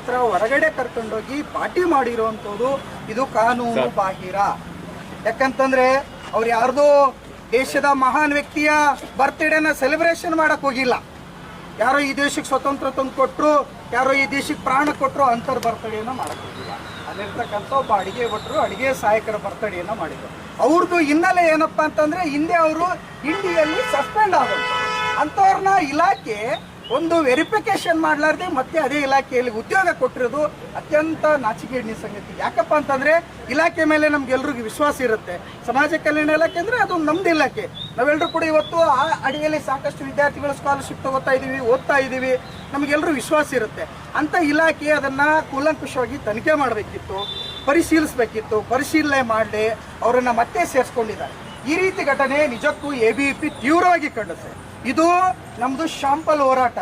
ನಂತರ ಹೊರಗಡೆ ಕರ್ಕೊಂಡೋಗಿ ಪಾರ್ಟಿ ಮಾಡಿರುವಂಥದ್ದು ಇದು ಕಾನೂನು ಬಾಹಿರ. ಯಾಕಂತಂದ್ರೆ ಅವ್ರು ಯಾರ್ದೋ ದೇಶದ ಮಹಾನ್ ವ್ಯಕ್ತಿಯ ಬರ್ತ್ಡೇನ ಸೆಲೆಬ್ರೇಷನ್ ಮಾಡಕ್ ಹೋಗಿಲ್ಲ. ಯಾರೋ ಈ ದೇಶಕ್ಕೆ ಸ್ವತಂತ್ರ ತಂದು ಕೊಟ್ಟರು, ಯಾರೋ ಈ ದೇಶಕ್ಕೆ ಪ್ರಾಣ ಕೊಟ್ಟರು ಅಂಥವ್ರ ಬರ್ತಡೇನ ಮಾಡಕ್ ಹೋಗಿಲ್ಲ. ಅಲ್ಲಿರ್ತಕ್ಕಂಥ ಒಬ್ಬ ಅಡಿಗೆ ಭಟ್ರು ಅಡಿಗೆ ಸಹಾಯಕರ ಬರ್ತಡೇನ ಮಾಡಿದ್ರು. ಅವ್ರದ್ದು ಹಿನ್ನೆಲೆ ಏನಪ್ಪಾ ಅಂತಂದ್ರೆ ಹಿಂದೆ ಅವರು ಇಂಡಿಯಲ್ಲಿ ಸಸ್ಪೆಂಡ್ ಆದರು. ಅಂಥವ್ರನ್ನ ಇಲಾಖೆ ಒಂದು ವೆರಿಫಿಕೇಶನ್ ಮಾಡಲಾರ್ದೆ ಮತ್ತೆ ಅದೇ ಇಲಾಖೆಯಲ್ಲಿ ಉದ್ಯೋಗ ಕೊಟ್ಟಿರೋದು ಅತ್ಯಂತ ನಾಚಿಕೆಗೇಡಿನ ಸಂಗತಿ. ಯಾಕಪ್ಪ ಅಂತಂದ್ರೆ ಇಲಾಖೆ ಮೇಲೆ ನಮ್ಗೆಲ್ರಿಗೂ ವಿಶ್ವಾಸ ಇರುತ್ತೆ. ಸಮಾಜ ಕಲ್ಯಾಣ ಇಲಾಖೆ ಅಂದ್ರೆ ಅದು ನಮ್ದು ಇಲಾಖೆ. ನಾವೆಲ್ಲರೂ ಕೂಡ ಇವತ್ತು ಆ ಅಡಿಯಲ್ಲಿ ಸಾಕಷ್ಟು ವಿದ್ಯಾರ್ಥಿಗಳು ಸ್ಕಾಲರ್ಶಿಪ್ ತಗೋತಾ ಇದ್ದೀವಿ, ಓದ್ತಾ ಇದ್ದೀವಿ, ನಮಗೆಲ್ಲರೂ ವಿಶ್ವಾಸ ಇರುತ್ತೆ. ಅಂತ ಇಲಾಖೆ ಅದನ್ನ ಕೂಲಂಕುಷವಾಗಿ ತನಿಖೆ ಮಾಡಬೇಕಿತ್ತು, ಪರಿಶೀಲಿಸಬೇಕಿತ್ತು. ಪರಿಶೀಲನೆ ಮಾಡದೆ ಅವರನ್ನ ಮತ್ತೆ ಸೇರಿಸ್ಕೊಂಡಿದ್ದಾರೆ. ಈ ರೀತಿ ಘಟನೆ ನಿಜಕ್ಕೂ ABVP ತೀವ್ರವಾಗಿ ಖಂಡಿಸುತ್ತೆ. ಇದು ನಮ್ದು ಶಾಂಪಲ್ ಹೋರಾಟ.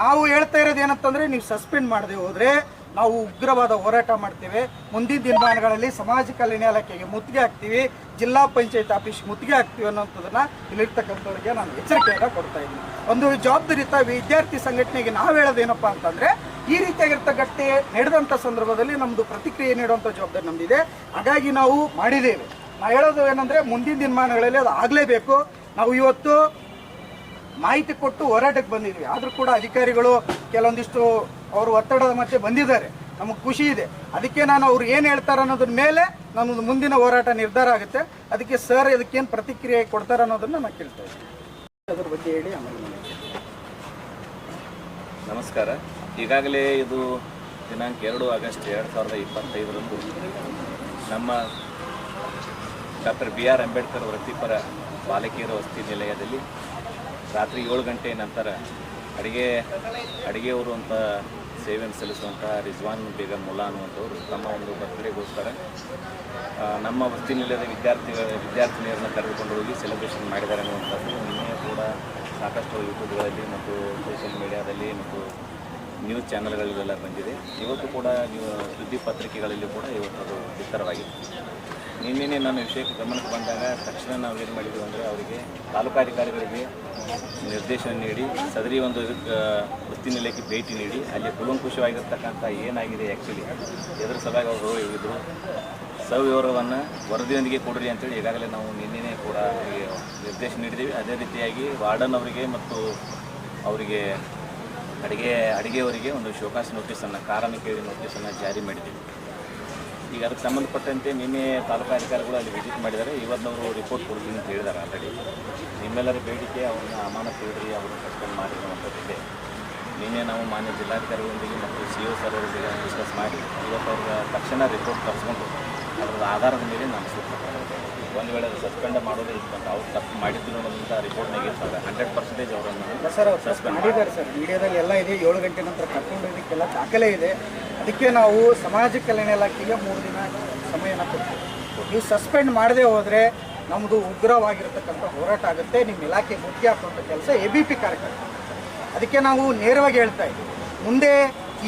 ನಾವು ಹೇಳ್ತಾ ಇರೋದು ಏನಂತಂದ್ರೆ, ನೀವು ಸಸ್ಪೆಂಡ್ ಮಾಡದೆ ಹೋದ್ರೆ ನಾವು ಉಗ್ರವಾದ ಹೋರಾಟ ಮಾಡ್ತೇವೆ. ಮುಂದಿನ ದಿನಮಾನಗಳಲ್ಲಿ ಸಮಾಜ ಕಲ್ಯಾಣ ಇಲಾಖೆಗೆ ಮುತ್ತಿಗೆ ಹಾಕ್ತೀವಿ, ಜಿಲ್ಲಾ ಪಂಚಾಯತ್ ಆಫೀಸ್ ಮುತ್ತಿಗೆ ಹಾಕ್ತೀವಿ ಅನ್ನೋಂಥದ್ದನ್ನ ಇಲ್ಲಿರ್ತಕ್ಕಂಥವ್ರಿಗೆ ನಾನು ಎಚ್ಚರಿಕೆಯನ್ನು ಕೊಡ್ತಾ ಇದ್ದೀನಿ. ಒಂದು ಜವಾಬ್ದಾರಿಯುತ ವಿದ್ಯಾರ್ಥಿ ಸಂಘಟನೆಗೆ ನಾವು ಹೇಳೋದೇನಪ್ಪ ಅಂತಂದ್ರೆ, ಈ ರೀತಿಯಾಗಿರ್ತಕ್ಕ ಘಟನೆ ನಡೆದಂಥ ಸಂದರ್ಭದಲ್ಲಿ ನಮ್ದು ಪ್ರತಿಕ್ರಿಯೆ ನೀಡುವಂಥ ಜವಾಬ್ದಾರಿ ನಮ್ದಿದೆ. ಹಾಗಾಗಿ ನಾವು ಮಾಡಿದ್ದೇವೆ. ನಾವು ಹೇಳೋದು ಏನಂದ್ರೆ, ಮುಂದಿನ ದಿನಮಾನಗಳಲ್ಲಿ ಅದು ಆಗಲೇಬೇಕು. ನಾವು ಇವತ್ತು ಮಾಹಿತಿ ಕೊಟ್ಟು ಹೋರಾಟಕ್ಕೆ ಬಂದಿದ್ವಿ. ಆದರೂ ಕೂಡ ಅಧಿಕಾರಿಗಳು ಕೆಲವೊಂದಿಷ್ಟು ಅವರು ಒತ್ತಡದ ಮಧ್ಯೆ ಬಂದಿದ್ದಾರೆ. ನಮಗೆ ಖುಷಿ ಇದೆ. ಅದಕ್ಕೆ ನಾನು ಅವ್ರು ಏನು ಹೇಳ್ತಾರೆ ಅನ್ನೋದ್ರ ಮೇಲೆ ನನ್ನದು ಮುಂದಿನ ಹೋರಾಟ ನಿರ್ಧಾರ ಆಗುತ್ತೆ. ಅದಕ್ಕೆ ಸರ್ ಇದಕ್ಕೇನು ಪ್ರತಿಕ್ರಿಯೆ ಕೊಡ್ತಾರೆ ಅನ್ನೋದನ್ನು ನಾನು ಕೇಳ್ತಾ ಇದ್ದೀನಿ. ಅದ್ರ ಬಗ್ಗೆ ಹೇಳಿ ಆಮೇಲೆ. ನಮಸ್ಕಾರ. ಈಗಾಗಲೇ ಇದು ದಿನಾಂಕ 2 ಆಗಸ್ಟ್ 2025ರಂದು ನಮ್ಮ ಡಾಕ್ಟರ್ BR ಅಂಬೇಡ್ಕರ್ ವೃತ್ತಿಪರ ಬಾಲಕಿಯರ ವಸತಿ ನಿಲಯದಲ್ಲಿ ರಾತ್ರಿ 7 ಗಂಟೆ ನಂತರ ಅಡಿಗೆಯವರು ಅಂತ ಸೇವೆಯನ್ನು ಸಲ್ಲಿಸುವಂಥ ರಿಜ್ವಾನ್ ಬೇಗಂ ಮುಲ್ಲಾ ಅನ್ನುವಂಥವ್ರು ತಮ್ಮ ಒಂದು ಬರ್ತ್ಡೇಗೋಸ್ಕರ ನಮ್ಮ ವಸತಿ ನಿಲಯದ ವಿದ್ಯಾರ್ಥಿನಿಯರನ್ನು ಕರೆದುಕೊಂಡು ಹೋಗಿ ಸೆಲೆಬ್ರೇಷನ್ ಮಾಡಿದ್ದಾರೆ ಅನ್ನುವಂಥದ್ದು ನಿನ್ನೆ ಕೂಡ ಸಾಕಷ್ಟು ಯೂಟ್ಯೂಬ್ಗಳಲ್ಲಿ ಮತ್ತು ಸೋಷಿಯಲ್ ಮೀಡಿಯಾದಲ್ಲಿ ಮತ್ತು ನ್ಯೂಸ್ ಚಾನಲ್ಗಳಲ್ಲೆಲ್ಲ ಬಂದಿದೆ. ಇವತ್ತು ಕೂಡ ನೀವು ಸುದ್ದಿ ಪತ್ರಿಕೆಗಳಲ್ಲಿ ಕೂಡ ಇವತ್ತು ಅದು ಬಿತ್ತರವಾಗಿದೆ. ನಿನ್ನೆ ನನ್ನ ವಿಷಯಕ್ಕೆ ಗಮನಕ್ಕೆ ಬಂದಾಗ ತಕ್ಷಣ ನಾವು ಏನು ಮಾಡಿದ್ವಿ ಅಂದರೆ, ಅವರಿಗೆ ತಾಲೂಕಾಧಿಕಾರಿಗಳಿಗೆ ನಿರ್ದೇಶನ ನೀಡಿ ಸದರಿ ಒಂದು ವಸತಿ ನಿಲಯಕ್ಕೆ ಭೇಟಿ ನೀಡಿ ಅಲ್ಲಿ ಕೂಲಂಕುಷವಾಗಿರ್ತಕ್ಕಂಥ ಏನಾಗಿದೆ ಆ್ಯಕ್ಚುಲಿ ಎದುರ ಸಭೆಗೆ ಅವರು ಹೋಗಿದ್ರು ಸವಿವರವನ್ನು ವರದಿಯೊಂದಿಗೆ ಕೊಡ್ರಿ ಅಂತೇಳಿ ಈಗಾಗಲೇ ನಾವು ನಿನ್ನೆ ಕೂಡ ಅವರಿಗೆ ನಿರ್ದೇಶನ ನೀಡಿದ್ದೀವಿ. ಅದೇ ರೀತಿಯಾಗಿ ವಾರ್ಡನ್ ಅವರಿಗೆ ಮತ್ತು ಅವರಿಗೆ ಅಡಿಗೆಯವರಿಗೆ ಒಂದು ಶೋಕಾಸ್ ನೋಟಿಸನ್ನು, ಕಾರಣ ಕೇಳಿ ನೋಟಿಸನ್ನು ಜಾರಿ ಮಾಡಿದ್ದೀವಿ. ಈಗ ಅದಕ್ಕೆ ಸಂಬಂಧಪಟ್ಟಂತೆ ನಿನ್ನೆ ತಾಲೂಕಾಧಿಕಾರಿಗಳು ಅಲ್ಲಿ ವಿಸಿಟ್ ಮಾಡಿದ್ದಾರೆ. ಇವತ್ತವರು ರಿಪೋರ್ಟ್ ಕೊಡ್ತೀನಿ ಅಂತ ಹೇಳಿದ್ದಾರೆ ಆಲ್ರೆಡಿ. ನಿಮ್ಮೆಲ್ಲರ ಬೇಡಿಕೆ ಅವ್ರನ್ನ ಅಮಾನತು ಇಡ್ರಿ, ಅವ್ರನ್ನ ಸಸ್ಪೆಂಡ್ ಮಾಡಿರುವಂಥದ್ದಿದೆ. ನಿನ್ನೆ ನಾವು ಮಾನ್ಯ ಜಿಲ್ಲಾಧಿಕಾರಿಗಳೊಂದಿಗೆ ಮತ್ತು CO ಸರ್ ಅವರೊಂದಿಗೆ ಡಿಸ್ಕಸ್ ಮಾಡಿ ಇವತ್ತು ಅವ್ರಿಗೆ ತಕ್ಷಣ ರಿಪೋರ್ಟ್ ತರಿಸ್ಕೊಂಡು ಅದರ ಆಧಾರದ ಮೇಲೆ ನಾನು ಸೂಕ್ತ ಒಂದು ವೇಳೆ ಸಸ್ಪೆಂಡ್ ಮಾಡೋದೇ ಇತ್ತಂತ ಅವ್ರು ತಪ್ಪು ಮಾಡಿದ್ರು ಅನ್ನೋದಂಥ ರಿಪೋರ್ಟ್ನಾಗ ಇರ್ತಾರೆ. 100% ಅವರನ್ನು ಸರ್ ಅವ್ರು ಸಸ್ಪೆಂಡ್ ಮಾಡಿದ್ದಾರೆ. ಸರ್ ವಿಡಿಯೋದಲ್ಲಿ ಎಲ್ಲ ಇದೆ. 7 ಗಂಟೆ ನಂತರ ಕರ್ಕೊಂಡೋದಕ್ಕೆಲ್ಲ ದಾಖಲೆ ಇದೆ. ಅದಕ್ಕೆ ನಾವು ಸಮಾಜ ಕಲ್ಯಾಣ ಇಲಾಖೆಗೆ 3 ದಿನ ಸಮಯನ ಕೊಡ್ತೀವಿ. ನೀವು ಸಸ್ಪೆಂಡ್ ಮಾಡದೆ ಹೋದರೆ ನಮ್ಮದು ಉಗ್ರವಾಗಿರ್ತಕ್ಕಂಥ ಹೋರಾಟ ಆಗುತ್ತೆ. ನಿಮ್ಮ ಇಲಾಖೆ ಮುತ್ತಿಗೆ ಹಾಕುವಂಥ ಕೆಲಸ ABVP ಕಾರ್ಯಕ್ರಮ. ಅದಕ್ಕೆ ನಾವು ನೇರವಾಗಿ ಹೇಳ್ತಾ ಇದ್ದೀವಿ, ಮುಂದೆ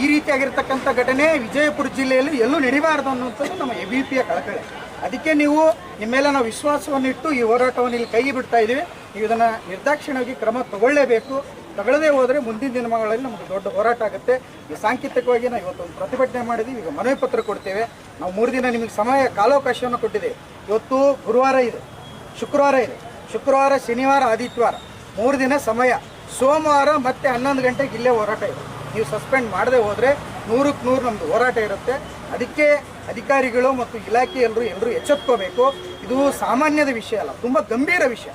ಈ ರೀತಿಯಾಗಿರ್ತಕ್ಕಂಥ ಘಟನೆ ವಿಜಯಪುರ ಜಿಲ್ಲೆಯಲ್ಲಿ ಎಲ್ಲೂ ನಡೀಬಾರ್ದು ಅನ್ನುವಂಥದ್ದು ನಮ್ಮ ABVPಯ ಕಳಕಳಿ. ಅದಕ್ಕೆ ನೀವು ನಿಮ್ಮೆಲ್ಲ ನಾವು ವಿಶ್ವಾಸವನ್ನು ಇಟ್ಟು ಈ ಹೋರಾಟವನ್ನು ಇಲ್ಲಿ ಕೈ ಬಿಡ್ತಾ ಇದ್ದೀವಿ. ನೀವು ಇದನ್ನು ನಿರ್ದಾಕ್ಷಿಣ್ಯವಾಗಿ ಕ್ರಮ ತಗೊಳ್ಳೇಬೇಕು. ತಗೊಳ್ಳದೇ ಹೋದರೆ ಮುಂದಿನ ದಿನಗಳಲ್ಲಿ ನಮಗೆ ದೊಡ್ಡ ಹೋರಾಟ ಆಗುತ್ತೆ. ಈ ಸಾಂಕೇತಿಕವಾಗಿ ನಾವು ಇವತ್ತೊಂದು ಪ್ರತಿಭಟನೆ ಮಾಡಿದ್ದೀವಿ. ಈಗ ಮನವಿ ಪತ್ರ ಕೊಡ್ತೇವೆ. ನಾವು 3 ದಿನ ನಿಮಗೆ ಕಾಲಾವಕಾಶವನ್ನು ಕೊಟ್ಟಿದ್ದೇವೆ. ಇವತ್ತು ಗುರುವಾರ ಇದೆ, ಶುಕ್ರವಾರ ಇದೆ, ಶುಕ್ರವಾರ, ಶನಿವಾರ, ಆದಿತ್ಯವಾರ 3 ದಿನ ಸಮಯ. ಸೋಮವಾರ ಮತ್ತೆ 11 ಗಂಟೆಗೆ ಇಲ್ಲೇ ಹೋರಾಟ ಇದೆ. ನೀವು ಸಸ್ಪೆಂಡ್ ಮಾಡದೆ ಹೋದರೆ 100ಕ್ಕೆ 100 ನಮ್ಮದು ಹೋರಾಟ ಇರುತ್ತೆ. ಅದಕ್ಕೆ ಅಧಿಕಾರಿಗಳು ಮತ್ತು ಇಲಾಖೆ ಎಲ್ಲರೂ ಎಚ್ಚೆತ್ಕೋಬೇಕು. ಇದು ಸಾಮಾನ್ಯದ ವಿಷಯ ಅಲ್ಲ, ತುಂಬ ಗಂಭೀರ ವಿಷಯ.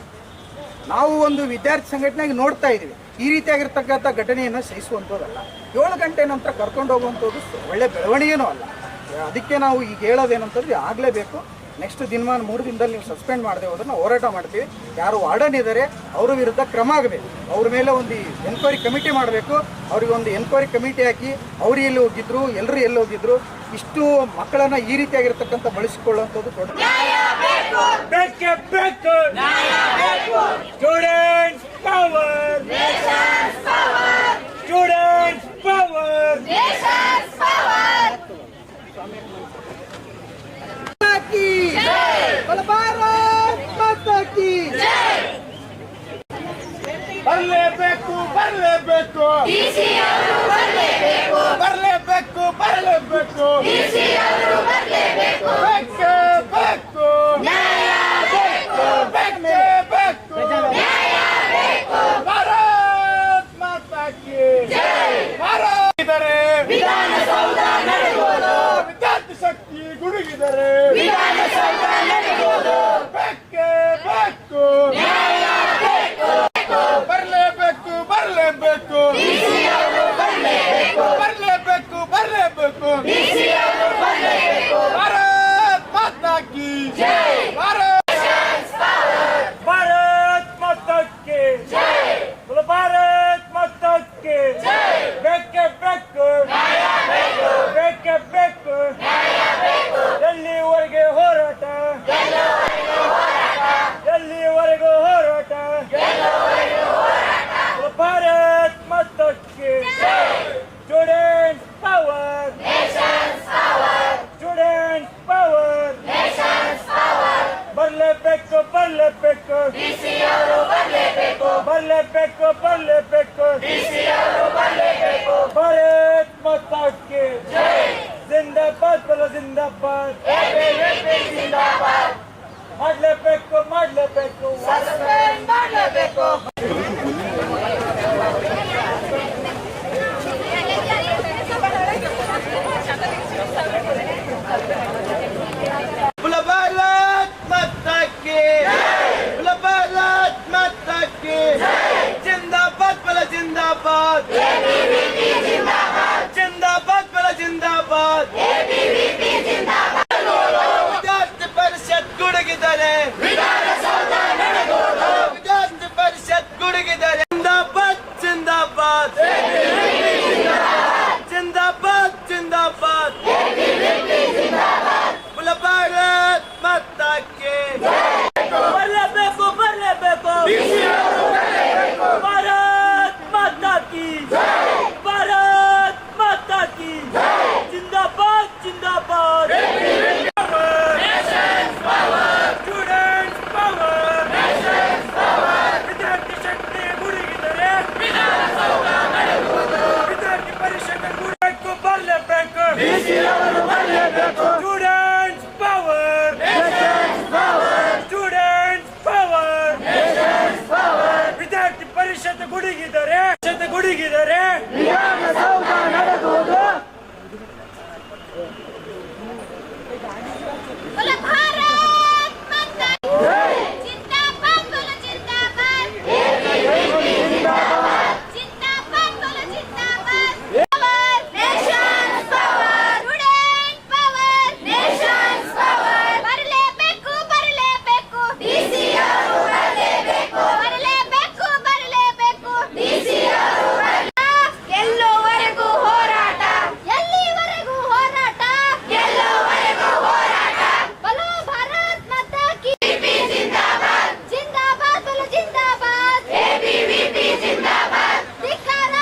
ನಾವು ಒಂದು ವಿದ್ಯಾರ್ಥಿ ಸಂಘಟನೆಗೆ ನೋಡ್ತಾ ಇದ್ದೀವಿ. ಈ ರೀತಿಯಾಗಿರ್ತಕ್ಕಂಥ ಘಟನೆಯನ್ನು ಸಹಿಸುವಂಥದ್ದಲ್ಲ. 7 ಗಂಟೆ ನಂತರ ಕರ್ಕೊಂಡು ಹೋಗುವಂಥದ್ದು ಒಳ್ಳೆ ಬೆಳವಣಿಗೆನೂ ಅಲ್ಲ. ಅದಕ್ಕೆ ನಾವು ಈಗ ಹೇಳೋದೇನಂತಂದ್ರೆ ಆಗಲೇಬೇಕು. ನೆಕ್ಸ್ಟ್ ದಿನಮಾನ 3 ದಿನದಲ್ಲಿ ನೀವು ಸಸ್ಪೆಂಡ್ ಮಾಡದೆ ಹೋದ್ರೆ ನಾವು ಹೋರಾಟ ಮಾಡ್ತೀವಿ. ಯಾರು ವಾರ್ಡನ್ ಇದ್ದಾರೆ ಅವರ ವಿರುದ್ಧ ಕ್ರಮ ಆಗಬೇಕು. ಅವ್ರ ಮೇಲೆ ಒಂದು ಎನ್ಕ್ವೈರಿ ಕಮಿಟಿ ಮಾಡಬೇಕು. ಅವ್ರಿಗೆ ಒಂದು ಎನ್ಕ್ವೈರಿ ಕಮಿಟಿ ಹಾಕಿ ಅವ್ರು ಎಲ್ಲಿ ಹೋಗಿದ್ರು, ಎಲ್ಲರೂ ಎಲ್ಲಿ ಹೋಗಿದ್ರು, ಇಷ್ಟು ಮಕ್ಕಳನ್ನ ಈ ರೀತಿಯಾಗಿರ್ತಕ್ಕಂಥ ಬಳಸಿಕೊಳ್ಳುವಂಥದ್ದು ದೊಡ್ಡ ಬರಲೇಬೇಕು ಬೇಕೇ ಬೇಕು ಬೇಕೇ ಬೇಕು ಭಾರತ್ ಮಾತಾ ಕಿ ವಿಧಾನಸೌಧ ನಡೆಯುವುದು ವಿದ್ಯಾರ್ಥಿ ಶಕ್ತಿ ಗುಡುಗಿದರೆ ವಿಧಾನಸೌಧ ನಡೆಯುವುದು ಬೇಕೇ ಬೇಕು ಬರಲೇಬೇಕು ಬರಲೇಬೇಕು ಬರಲೇಬೇಕು ಬರಲೇಬೇಕು ಭಾರತ್ ಮಾತಾ ಕಿ ಭಾರತ್ ಮಾತಾ ಕಿ ಭಾರತ್ ಮಾತಾ ಕಿ ಬೇಕೇ ಬೇಕು ಬೇಕೇ ಬೇಕು ಎಲ್ಲಿವರೆಗೆ ಹೋರಾಟ ಎಲ್ಲಿವರೆಗೂ ಹೋರಾಟ ಭಾರತ್ ಮಾತಾ ಕಿ ಸ್ಟೂಡೆಂಟ್ ಪವರ್ ಸ್ಟೂಡೆಂಟ್ ಪವರ್ ಬರಲೇಬೇಕು ಬರಲೇಬೇಕು ಬರಲೇಬೇಕು ಬರಲೇಬೇಕು ಭಾರತ್ ಮಾತಾ ಕಿ ಜಿಂದಾಬಾದ್ ಬಲ ಜಿಂದಾಬಾದ್ ಮಾಡಲೇಬೇಕು ಮಾಡಲೇಬೇಕು ಮಾಡಲೇಬೇಕು भारत माता की भारत माता की जिंदाबाद बला जिंदाबाद जिंदाबाद बला जिंदाबाद विद्यार्थी परिषद गुಡುಗಿದರೆ विद्यार्थी परिषद गुಡುಗಿದರೆ जिंदाबाद जिंदाबाद जिंदाबाद जिंदाबाद भारत माता के बरलेಬೇಕು बरलेಬೇಕು भारत माता की भारत माता की जिंदाबाद जिंदाबाद स्टूडेंट्स पावर विद्यार्थी शक्ति ಗುಡುಗಿದರೆ ವಿದ್ಯಾರ್ಥಿ ಪರಿಷತ್ ಗುಡುಗಬೇಕು ಬರಲೇಬೇಕು ಸ್ಟೂಡೆಂಟ್ಸ್ ಪವರ್ ಸ್ಟೂಡೆಂಟ್ಸ್ ಪವರ್ ವಿದ್ಯಾರ್ಥಿ ಪರಿಷತ್ ಗುಡುಗಿದರೆ ವಿಧಾನಸೌಧ ನಡೆಯುವುದು भारत माता जिंदाबाद बोलो जिंदाबाद जिंदाबाद बोलो जिंदाबाद nations power student power nations power बरलेಬೇಕು बरलेಬೇಕು ಡಿಸಿಆರ್ ಬರಲೇಬೇಕು ಬರಲೇಬೇಕು ಬರಲೇಬೇಕು ಡಿಸಿಆರ್ ಎಲ್ಲೋವರೆಗೂ ಹೋರಾಟ ಎಲ್ಲಿವರೆಗೂ ಹೋರಾಟ ಎಲ್ಲೋವರೆಗೂ ಹೋರಾಟ बोलो भारत माता की जिंदाबाद जिंदाबाद बोलो जिंदाबाद एबीवीपी जिंदाबाद धिक्कार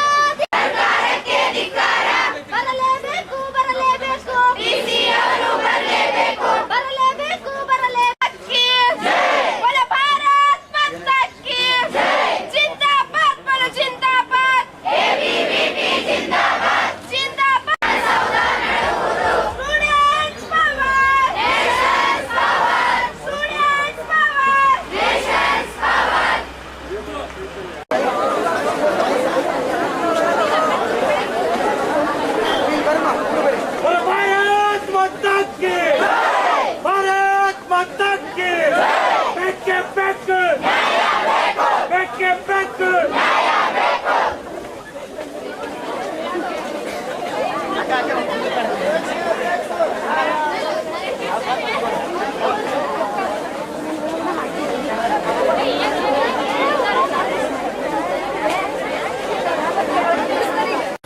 ಸರ್ಕಾರಕ್ಕೆ ಧಿಕ್ಕಾರ ಬರಲೇಬೇಕು ಬರಲೇಬೇಕು ಡಿಸಿಆರ್ ಬರಲೇಬೇಕು ಬರಲೇಬೇಕು ಬರಲೇಬೇಕು बोलो भारत माता की जिंदाबाद बोलो जिंदाबाद एबीवीपी जिंदाबाद जिंदाबाद सौಧ ನಡೆಯುವುದು students power Nations power students power nations power Bharat माता की भारत माता की बेके बेके बेके बेके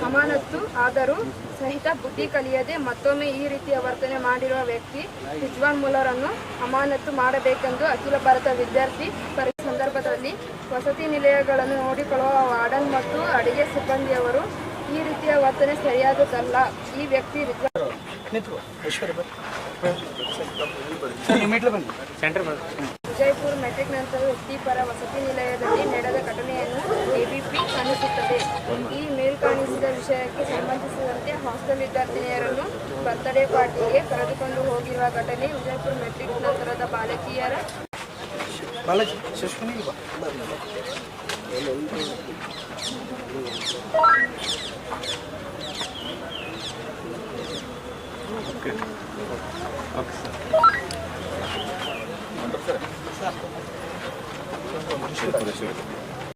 ಅಮಾನತ್ತು ಆದರೂ ಸಹಿತ ಬುದ್ಧಿ ಕಲಿಯದೆ ಮತ್ತೊಮ್ಮೆ ಈ ರೀತಿಯ ವರ್ತನೆ ಮಾಡಿರುವ ವ್ಯಕ್ತಿ ರಿಜ್ವಾನ್ ಮುಲ್ಲರನ್ನು ಅಮಾನತು ಮಾಡಬೇಕೆಂದು ಅಖಿಲ ಭಾರತ ವಿದ್ಯಾರ್ಥಿ ಪರಿಷತ್ ಸಂದರ್ಭದಲ್ಲಿ ವಸತಿ ನಿಲಯಗಳನ್ನು ನೋಡಿಕೊಳ್ಳುವ ವಾರ್ಡನ್ ಮತ್ತು ಅಡಿಗೆ ಸಿಬ್ಬಂದಿಯವರು ಈ ರೀತಿಯ ವರ್ತನೆ ಸರಿಯಾದದಲ್ಲ. ಈ ವ್ಯಕ್ತಿ ರಿಜ್ವಾನ್ ನಿಂತ್ಕೋ ಐಶ್ವರ್ಯ ಬನ್ನಿ ಸರ್, ನೀವು ಮೀಟ್ಲು ಬನ್ನಿ ಸೆಂಟರ್ ಬನ್ನಿ. ವಿಜಯಪುರ ಮೆಟ್ರಿಕ್ ನಂತರ ವೃತ್ತಿಪರ ವಸತಿ ನಿಲಯದಲ್ಲಿ ನಡೆದ ಘಟನೆಯನ್ನು ಎಬಿಪಿ ಕಾಣಿಸುತ್ತದೆ. ಈ ಮೇಲ್ಕಾಣಿಸಿದ ವಿಷಯಕ್ಕೆ ಸಂಬಂಧಿಸಿದಂತೆ ಹಾಸ್ಟೆಲ್ ವಿದ್ಯಾರ್ಥಿನಿಯರನ್ನು ಬರ್ತ್ಡೇ ಪಾರ್ಟಿಗೆ ಕರೆದುಕೊಂಡು ಹೋಗಿರುವ ಘಟನೆ ವಿಜಯಪುರ ಮೆಟ್ರಿಕ್ ನಂತರದ ಬಾಲಕಿಯರ ಬಾಲಾಜಿ ಶಶ್ವಿನಿ ಇಲ್ವಾ? ಸರ್